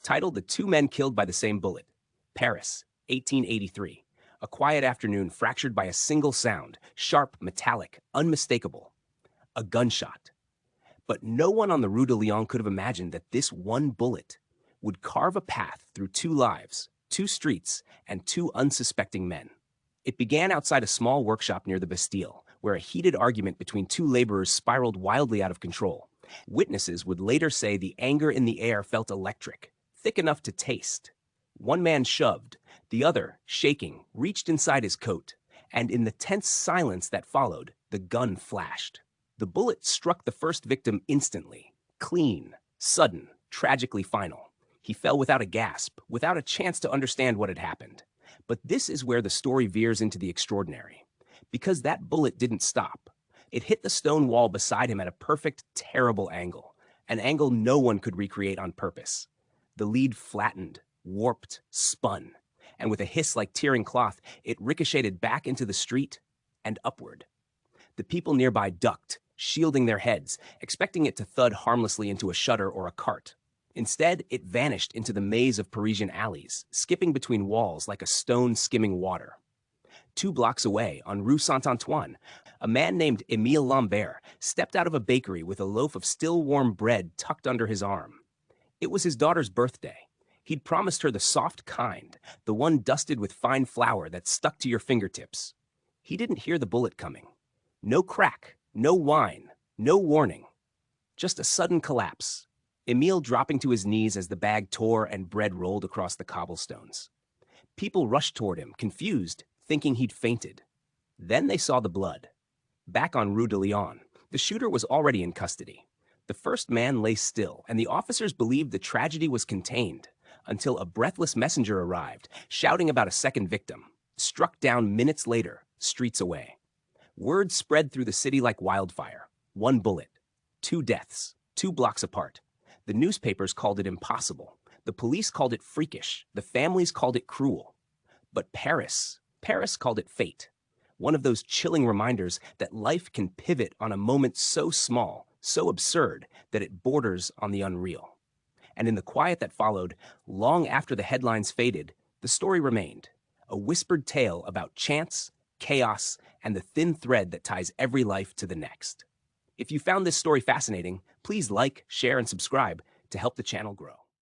Titled The Two Men Killed by the Same Bullet. Paris, 1883. A quiet afternoon fractured by a single sound, sharp, metallic, unmistakable. A gunshot. But no one on the Rue de Lyon could have imagined that this one bullet would carve a path through two lives, two streets, and two unsuspecting men. It began outside a small workshop near the Bastille, where a heated argument between two laborers spiraled wildly out of control. Witnesses would later say the anger in the air felt electric, thick enough to taste. One man shoved, the other, shaking, reached inside his coat, and in the tense silence that followed, the gun flashed. The bullet struck the first victim instantly, clean, sudden, tragically final. He fell without a gasp, without a chance to understand what had happened. But this is where the story veers into the extraordinary. Because that bullet didn't stop. It hit the stone wall beside him at a perfect, terrible angle, an angle no one could recreate on purpose. The lead flattened, warped, spun, and with a hiss like tearing cloth, it ricocheted back into the street and upward. The people nearby ducked, shielding their heads, expecting it to thud harmlessly into a shutter or a cart. Instead, it vanished into the maze of Parisian alleys, skipping between walls like a stone skimming water. 2 blocks away, on Rue Saint-Antoine, a man named Émile Lambert stepped out of a bakery with a loaf of still-warm bread tucked under his arm. It was his daughter's birthday. He'd promised her the soft kind, the one dusted with fine flour that stuck to your fingertips. He didn't hear the bullet coming. No crack, no whine, no warning. Just a sudden collapse. Émile dropping to his knees as the bag tore and bread rolled across the cobblestones. People rushed toward him, confused, thinking he'd fainted. Then they saw the blood. Back on Rue de Lyon, the shooter was already in custody. The first man lay still, and the officers believed the tragedy was contained, until a breathless messenger arrived, shouting about a second victim, struck down minutes later, streets away. Word spread through the city like wildfire. 1 bullet. 2 deaths. 2 blocks apart. The newspapers called it impossible. The police called it freakish. The families called it cruel. But Paris called it fate. One of those chilling reminders that life can pivot on a moment so small, so absurd, that it borders on the unreal. And in the quiet that followed, long after the headlines faded, the story remained. A whispered tale about chance, chaos, and the thin thread that ties every life to the next. If you found this story fascinating, please like, share, and subscribe to help the channel grow.